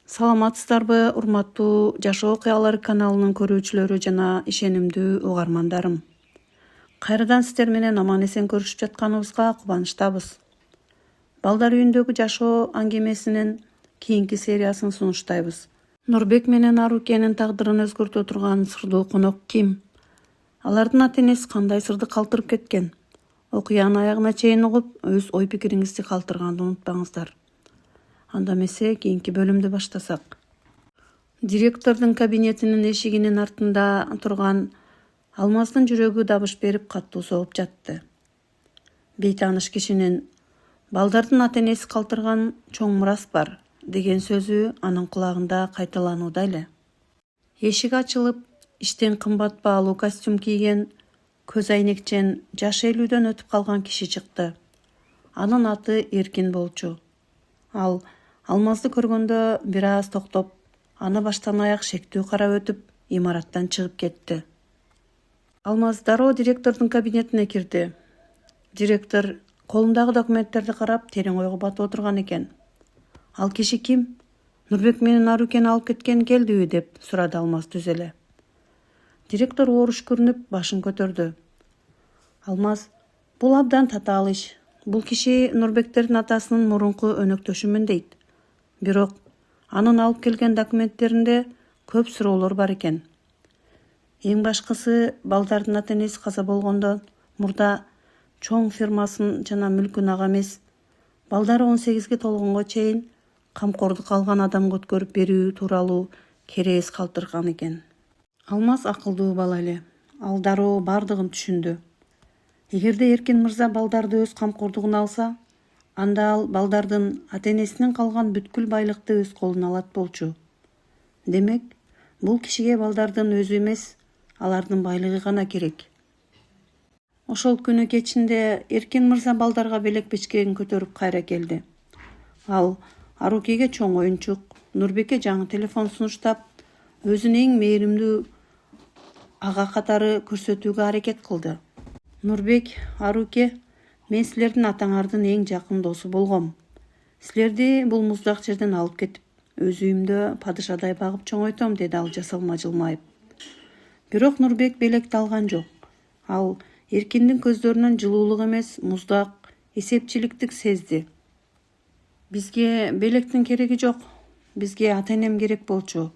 Саламатсыздарбы, урматтуу Жашоо окуялары каналынын көрүүчүлөрү жана ишенимдүү угармандарым. Кайрадан сиздер менен аман-эсен көрүшүп жатканыбызга кубанычтабыз. Балдар үйүндөгү жашоо аңгемесинин кийинки сериясын сунуштайбыз. Нурбек менен Арукенин тагдырын өзгөртө турган сырдуу конок ким? Алардын ата-энеси кандай сырды калтырып кеткен? Окуянын аягына чейин угуп, өз ой-пикириңизди калтырганды унутпаңыздар. Анда эмесе кийинки бөлүмдү баштасак. Директордун кабинетинин эшигинин артында турган Алмаздын жүрөгү дабыш берип каттуу согуп жатты. Бейтааныш кишинин «Балдардын ата-энеси калтырган чоң мурас бар» деген сөзү анын кулагында кайталанууда эле. Эшик ачылып, иштен кымбат баалуу костюм кийген, көз айнекчен жаш 50дөн өтүп калган киши чыкты. Анын аты Эркин болчу. Ал Алмазды көргөндө бир аз токтоп, аны баштан аяк шектүү карап өтүп, имараттан чыгып кетти. Алмаз дароо директордун кабинетине кирди. Директор колундагы документтерди карап терең ойго батып отурган экен. Ал киши ким? Нурбек менен Арукени алып кеткен келдиби деп сурады Алмаз түз эле. Директор ооруш көрүнүп башын көтөрдү. Алмаз, бул абдан татаал иш. Бул киши Нурбектердин атасынын мурунку өнөктөшүмүн дейт. Бирок анын алып келген документтеринде көп суроолор бар экен. Эң башкысы, балдардын ата-энеси каза болгондо мурда чоң фирмасын жана мүлкүн ага эмес, балдары 18ге толгонго чейин камкордук алган адамга өткөрүп берүү тууралуу керээс калтырган экен. Алмаз акылдуу бала эле. Ал дароо бардыгын түшүндү. Эгерде Эркин мырза балдарды өз камкордугуна алса, анда ал балдардын ата-энесинен калган бүткүл байлыкты өз колуна алат болчу. Демек, бул кишиге балдардын өзү эмес, алардын байлыгы гана керек. Ошол күнү кечинде Эркин мырза балдарга белек печкегин көтөрүп кайра келди. Ал Арукеге чоң оюнчук, Нурбекке жаңы телефон сунуштап, өзүн эң мээримдүү ага катары көрсөтүүгө аракет кылды. Нурбек, Аруке, мен силердин атаңардын эң жакын досу болгом. Силерди бул муздак жерден алып кетип, өз үйүмдө падышадай багып чоңойтом, деди ал жасалма жылмайып. Бирок Нурбек белекти алган жок. Ал Эркиндин көздөрүнөн жылуулук эмес, муздак, эсепчиликтик сезди. Бизге белектин кереги жок. Бизге ата-энем керек болчу.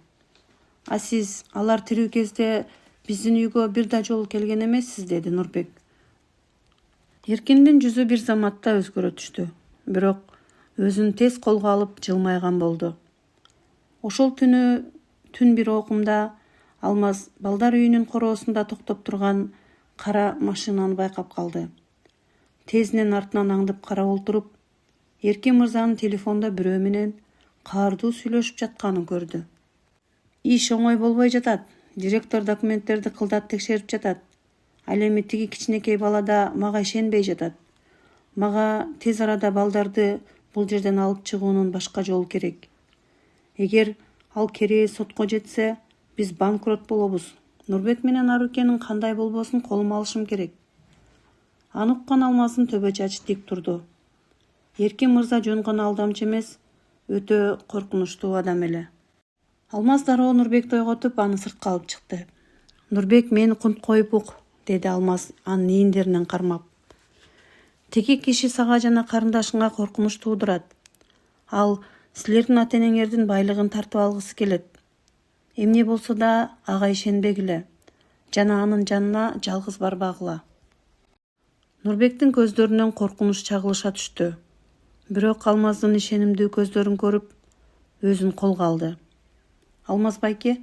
А сиз алар тирүү кезде биздин үйгө бир да жолу келген эмессиз, деди Нурбек. Эркиндин жүзү бир заматта өзгөрө түштү. Бирок өзүн тез колго алып жылмайган болду. Ошол түнү түн бир окумда Алмаз балдар үйүнүн короосунда токтоп турган кара машинаны байкап калды. Тезинен артынан аңдып карап олтуруп, Эркин мырзанын телефондо бирөө менен каардуу сүйлөшүп жатканын көрдү. Иш оңой болбой жатат. Директор документтерди кылдат текшерип жатат. Ал эми тиги кичинекей бала да мага ишенбей жатат. Мага тез арада балдарды бул жерден алып чыгуунун башка жолу керек. Эгер ал керээ сотко жетсе, биз банкрот болобуз. Нурбек менен Арукенин кандай болбосун колума алышым керек. Аны уккан Алмаздын төбө чачы тик турду. Эркин мырза жөн гана алдамчы эмес, өтө коркунучтуу адам эле. Алмаз дароо Нурбекти ойготуп, аны сыртка алып чыкты. Нурбек, мени кунт коюп ук, деди Алмаз анын ийиндеринен кармап. Тиги киши сага жана карындашыңа коркунуч туудурат. Ал силердин ата-энеңердин байлыгын тартып алгысы келет. Эмне болсо да ага ишенбегиле жана анын жанына жалгыз барбагыла. Нурбектин көздөрүнөн коркунуч чагылыша түштү. Бирок Алмаздын ишенимдүү көздөрүн көрүп, өзүн колго алды. Алмаз байке,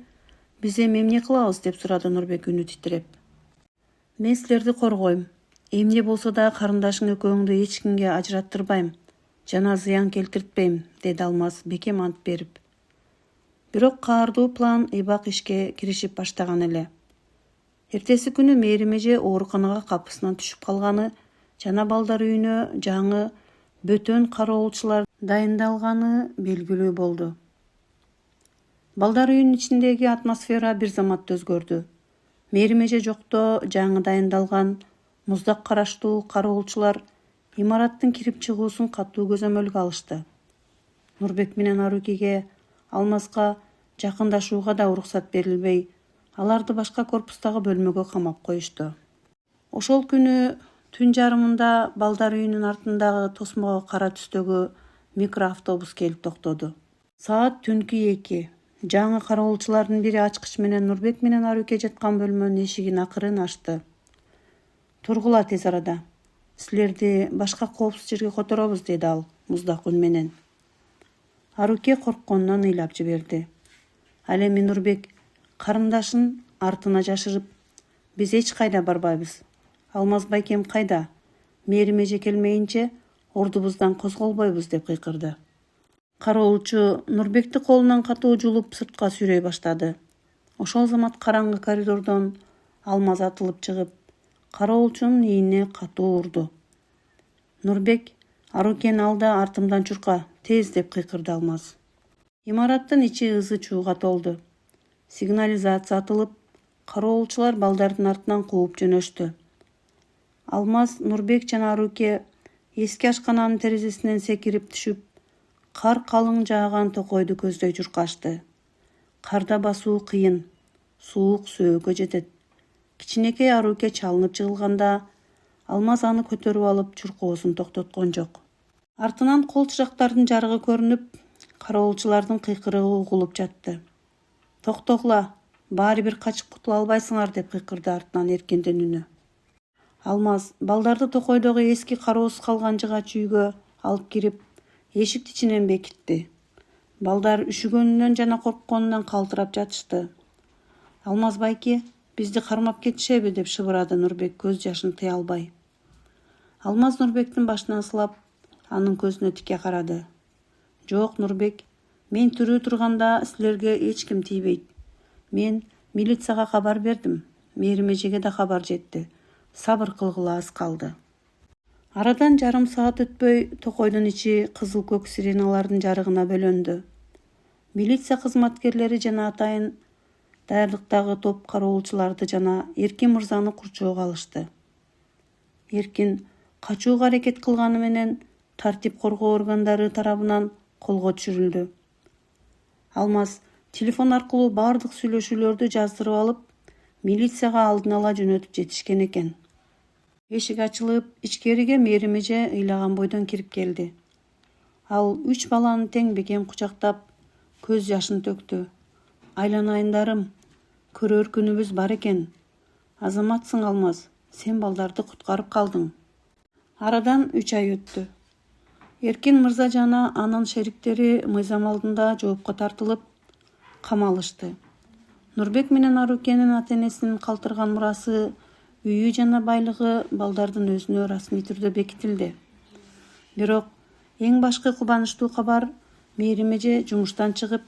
биз эми эмне кылабыз, деп сурады Нурбек үнү титиреп. Мен силерди коргойм. Эмне болсо да карындашың экөөңдү эч кимге ажыраттырбайм жана зыян келтиртпейм, деди Алмаз бекем ант берип. Бирок каардуу план ыйбак ишке киришип баштаган эле. Эртеси күнү мээрим эже ооруканага капысынан түшүп калганы жана балдар үйүнө жаңы бөтөн кароолчулар дайындалганы белгилүү болду. Балдар үйүнүн ичиндеги атмосфера бир заматта өзгөрдү. Мээрим эже жокто жаңы дайындалган муздак караштуу кароолчулар имараттын кирип чыгуусун катуу көзөмөлгө алышты. Нурбек менен Арукеге Алмазга жакындашууга да уруксат берилбей, аларды башка корпустагы бөлмөгө камап коюшту. Ошол күнү түн жарымында балдар үйүнүн артындагы тосмого кара түстөгү микроавтобус келип токтоду. Саат түнкү 2. Жаңы кароолчулардын бири ачкыч менен Нурбек менен Аруке жаткан бөлмөнүн эшигин акырын ачты. Тургула тез арада. Силерди башка коопсуз жерге которобуз, деди ал муздак үн менен. Аруке коркконунан ыйлап жиберди. Ал эми Нурбек карындашын артына жашырып, биз эч кайда барбайбыз. Алмаз байкем кайда? Мээрим эже келмейинче ордубуздан козголбойбуз, деп кыйкырды. Кароолчу Нурбекти колунан катуу жулуп сыртка сүйрөй баштады. Ошол замат караңгы коридордон Алмаз атылып чыгып, кароолчунун ийине катуу урду. Нурбек, Арукени алда, артымдан чурка, тез, деп кыйкырды Алмаз. Имараттын ичи ызы-чууга толду. Сигнализация атылып, кароолчулар балдардын артынан кууп жөнөштү. Алмаз, Нурбек жана Аруке эски ашкананын терезесинен секирип түшүп, кар калың жааган токойду көздөй чуркашты. Карда басуу кыйын, суук сөөгө жетет. Кичинекей Аруке чалынып жыгылганда, Алмаз аны көтөрүп алып чуркоосун токтоткон жок. Артынан кол чырактардын жарыгы көрүнүп, кароолчулардын кыйкырыгы угулуп жатты. Токтогула, баары бир качып кутула албайсыңар, деп кыйкырды артынан Эркиндин үнү. Алмаз балдарды токойдогу эски кароосуз калган жыгач үйгө алып кирип, эшик ичинен бекитти. Балдар үшүгөнүнөн жана коркконунан калтырап жатышты. Алмаз байке, бизди кармап кетишеби, деп шыбырады Нурбек көз жашын тыя албай. Алмаз Нурбектин башынан сылап, анын көзүнө тике карады. Жок, Нурбек, мен тирүү турганда силерге эч ким тийбейт. Мен милицияга кабар бердим. Мээрим эжеге да кабар жетти. Сабыр кылгыла аз калды. Арадан жарым саат өтпөй токойдун ичи кызыл көк сиреналардын жарыгына бөлөндү. Милиция кызматкерлери жана атайын даярдыктагы топ кароолчуларды жана Эркин мырзаны курчоого алышты. Эркин качууга аракет кылганы менен тартип коргоо органдары тарабынан колго түшүрүлдү. Алмаз телефон аркылуу бардык сүйлөшүүлөрдү жаздырып алып, милицияга алдын ала жөнөтүп жетишкен экен. Эшик ачылып, ичкериге Мээрим эже ыйлаган бойдон кирип келди. Ал 3 баланы тең бекем кучактап, көз жашын төктү. Айланайындарым, көрөр күнүбүз бар экен. Азаматсың Алмаз, сен балдарды куткарып калдың. Арадан 3 ай өттү. Эркин мырза жана анын шериктери мыйзам алдында жоопко тартылып, камалышты. Нурбек менен Арукенин ата-энесинин калтырган мурасы, үйү жана байлыгы балдардын өзүнө расмий түрдө бекитилди. Бирок эң башкы кубанычтуу кабар, Мээрим эже жумуштан чыгып,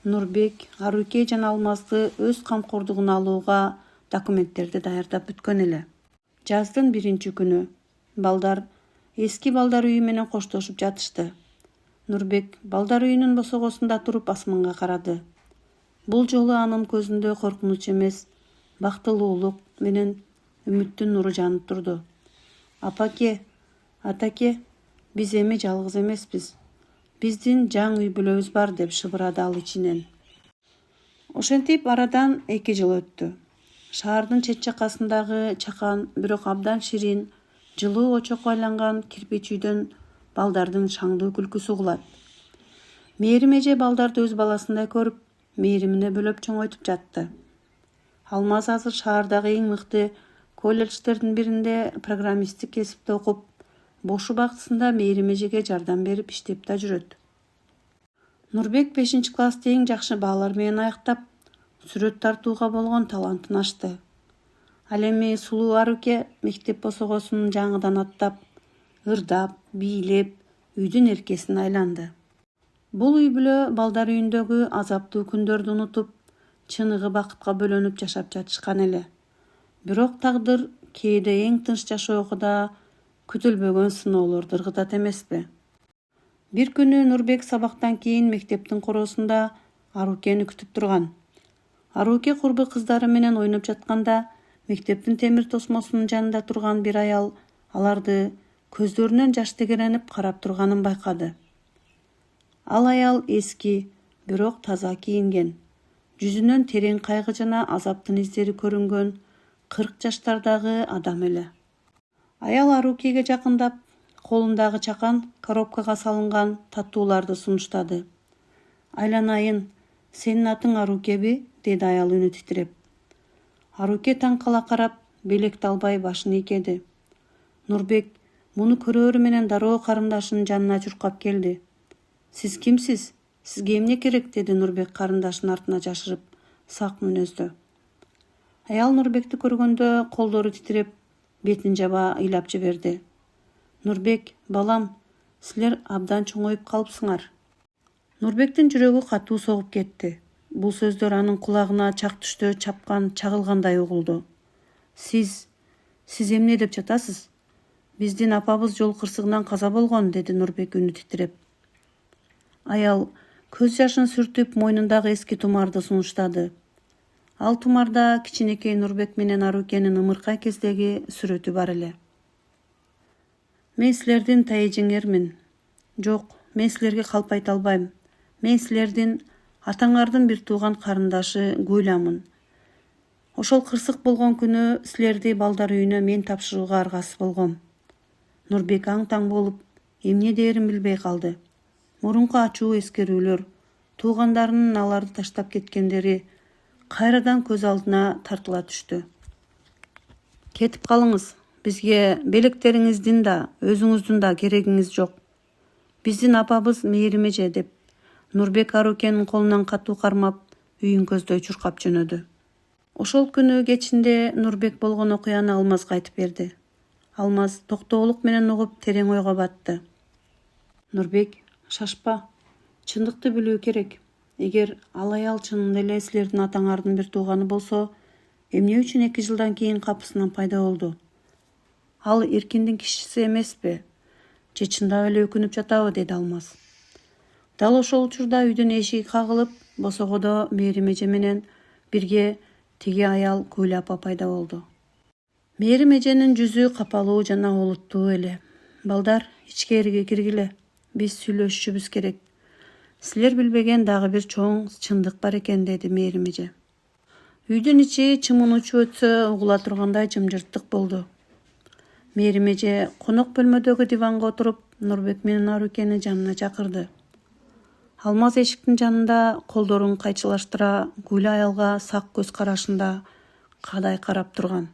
Нурбек, Аруке жана Алмазды өз камкордугуна алууга документтерди даярдап бүткөн эле. Жаздын 1-күнү балдар эски балдар үйү менен коштошуп жатышты. Нурбек балдар үйүнүн босогосунда туруп асманга карады. Бул жолу анын көзүндө коркунуч эмес, бактылуулук менен үмүттүн нуру жанып турду. Апаке, атаке, биз эми жалгыз эмеспиз. Биздин жаңы үй бүлөбүз бар, деп шыбырады ал ичинен. Ошентип арадан 2 жыл өттү. Шаардын чет жакасындагы чакан, бирок абдан ширин, жылуу очокко айланган кирпич үйдөн балдардын шаңдуу күлкүсү угулат. Мээрим эже балдарды өз баласындай көрүп, мээримине бөлөп чоңойтуп жатты. Алмаз азыр шаардагы эң мыкты колледждердин биринде программисттик кесипте окуп, бош убактысында Мээрим эжеге жардам берип иштеп да жүрөт. Нурбек 5-классты эң жакшы баалар менен аяктап, сүрөт тартууга болгон талантын ачты. Ал эми сулуу Аруке мектеп босогосун жаңыдан аттап, ырдап, бийлеп, үйдүн эркесин айланды. Бул үй бүлө балдар үйүндөгү азаптуу күндөрдү унутуп, чыныгы бакытка бөлөнүп жашап жатышкан эле. Бирок тагдыр кээде эң тынч жашоого да күтүлбөгөн сыноолорду ыргытат эмеспи? Бир күнү Нурбек сабактан кийин мектептин короосунда Арукени күтүп турган. Аруке курбу кыздары менен ойноп жатканда, мектептин темир тосмосунун жанында турган бир аял аларды көздөрүнөн жаш тегеренип карап турганын байкады. Ал аял эски, бирок таза кийинген. Жүзүнөн терең кайгы жана азаптын издери көрүнгөн 40 жаштардагы адам эле. Аял Арукиге жакындап, колундагы чакан коробкага салынган татууларды сунуштады. Айланайын, сенин атың Арукеби? Деди аял үнү титиреп. Аруке таң кала карап, белекти албай башын ийкеди. Нурбек муну көрөөрү менен дароо карындашынын жанына чуркап келди. Сиз кимсиз? Сизге эмне керек? Деди Нурбек карындашынын артына жашырып, сак мүнөздө. Аял Нурбекти көргөндө колдору титиреп, бетин жаба ыйлап жиберди. Нурбек, балам, силер абдан чоңоюп калыпсыңар. Нурбектин жүрөгү катуу согуп кетти. Бул сөздөр анын кулагына чак түштө чапкан, чагылгандай угулду. Сиз эмне деп жатасыз? Биздин апабыз жол кырсыгынан каза болгон, деди Нурбек үнү титиреп. Аял көз жашын сүртүп мойнундагы эски тумарды сунуштады. Ал тумарда кичинекей Нурбек менен Арукенин ымыркай кездеги сүрөтү бар эле. Мен силердин тайэжиңермин. Жок, мен силерге калп айта албайм. Мен силердин атаңардын бир тууган карындашы Гуйлямын. Ошол кырсык болгон күнү силерди балдар үйүнө мен тапшырууга аргасыз болгом. Нурбек аң-таң болуп, эмне дээрин билбей калды. Мурунку ачуу эскерүүлөр, туугандарынын аларды таштап кеткендери кайрадан көз алдына тартыла түштү. Кетип калыңыз, бизге белектериңиздин да, өзүңүздүн да керегиңиз жок. Биздин апабыз Мээримеже, деп Нурбек Арукенин колунан катуу кармап, үйүн көздөй чуркап жөнөдү. Ошол күнү кечинде Нурбек болгон окуяны Алмазга айтып берди. Алмаз токтоолук менен угуп терең ойго батты. Нурбек, шашпа, чындыкты билүү керек. Эгер ал аял чынында эле силердин атаңардын бир тууганы болсо, эмне үчүн 2 жылдан кийин капысынан пайда болду? Ал Эркиндин кишиси эмеспи? Же чындап эле өкүнүп жатабы? Деди Алмаз. Дал ошол учурда үйдүн эшиги кагылып, босогодо Мээримеже менен бирге тиги аял Гүль апа пайда болду. Мээримеженин жүзү капалуу жана олуттуу эле. Балдар, ичкериге киргиле. Биз сүйлөшүшүбүз керек. Силер билбеген дагы бир чоң чындык бар экен, деди Мээримеже. Үйдүн ичи чымын учуп өтсө угула тургандай жымжырттык болду. Мээримеже конок бөлмөдөгү диванга отуруп, Нурбек менен Арукени жанына чакырды. Алмаз эшиктин жанында колдорун кайчылаштыра Гүл аялга сак көз карашында кадай карап турган.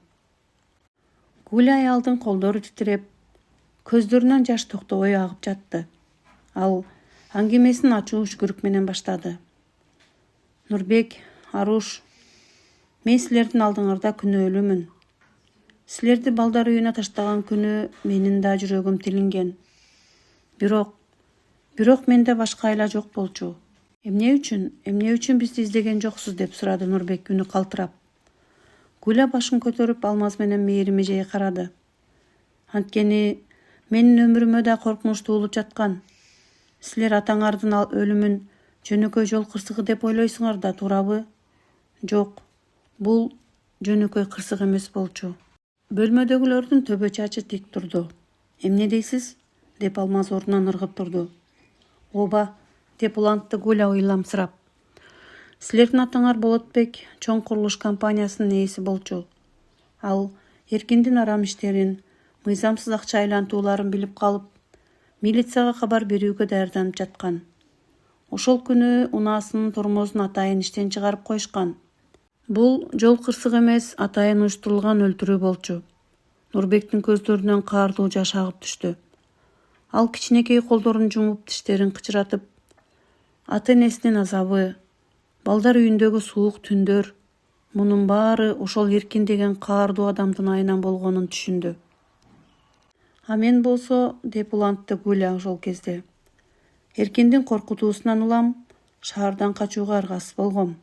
Гүл аялдын колдору титиреп, көздөрүнөн жаш токтобой агып жатты. Ал аңгемесин ачуу үшкүрүк менен баштады. Нурбек, Аруш, мен силердин алдыңарда күнөөлүүмүн. Силерди балдар үйүнө таштаган күнү менин да жүрөгүм тилинген. Бирок менде башка айла жок болчу. Эмне үчүн бизди издеген жоксуз? Деп сурады Нурбек үнү калтырап. Гүля башын көтөрүп Алмаз менен Мээримежеге карады. Анткени менин өмүрүмө да коркунучтуу болуп жаткан. Силер атаңардын өлүмүн жөнөкөй жол кырсыгы деп ойлойсуңар да, туурабы? Жок, бул жөнөкөй кырсык эмес болчу. Бөлмөдөгүлөрдүн төбө чачы тик турду. Эмне дейсиз? Деп Алмаз ордунан ыргып турду. Ооба, деп улантты Гүля ыйламсырап. Силердин атаңар Болотбек чоң курулуш компаниясынын ээси болчу. Ал Эркиндин арам иштерин, мыйзамсыз акча айлантууларын билип калып, милицияга кабар берүүгө даярданып жаткан. Ошол күнү унаасынын тормозун атайын иштен чыгарып коюшкан. Бул жол кырсык эмес, атайын уюштурулган өлтүрүү болчу. Нурбектин көздөрүнөн каардуу жаш агып түштү. Ал кичинекей колдорун жумуп, тиштерин кычыратып, ата-энесинин азабы, балдар үйүндөгү суук түндөр, мунун баары ошол Эркин деген каардуу адамдын айынан болгонун түшүндү. А мен болсо, деп улантты Гүля ошол кезде, Эркиндин коркутуусунан улам, шаардан качууга аргасыз болгом.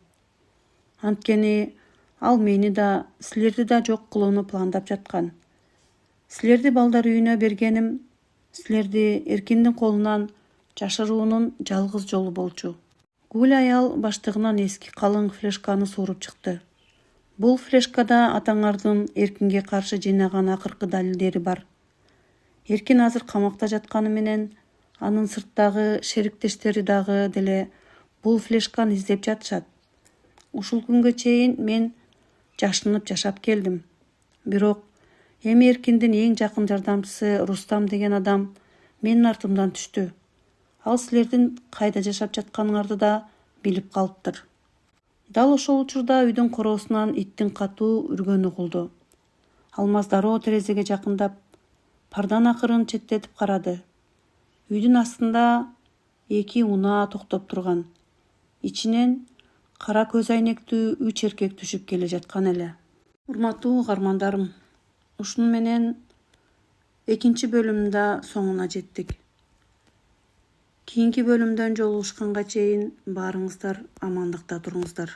Анткени ал мени да, силерди да жок кылууну пландап жаткан. Силерди балдар үйүнө бергеним силерди Эркиндин колунан жашыруунун жалгыз жолу болчу. Гүл аял баштыгынан эски калың флешканы сууруп чыкты. Бул флешкада атаңардын Эркинге каршы жыйнаган акыркы далилдери бар. Эркин азыр камакта жатканы менен, анын сырттагы шериктештери дагы деле бул флешканы издеп жатышат. Ушул күнгө чейин мен жашынып жашап келдим. Бирок эми Эркиндин эң жакын жардамчысы Рустам деген адам менин артымдан түштү. Ал силердин кайда жашап жатканыңарды да билип калыптыр. Дал ошол учурда үйдүн короосунан иттин катуу үргөнү угулду. Алмаз дароо терезеге жакындап, пардан акырын четтетип карады. Үйдүн астында 2 унаа токтоп турган. Ичинен кара көз айнектүү 3 эркек түшүп келе жаткан эле. Урматтуу угармандарым, ушуну менен экинчи бөлүмдүн да соңуна жеттик. Кийинки бөлүмдөн жолугушканга чейин баарыңыздар амандыкта туруңуздар.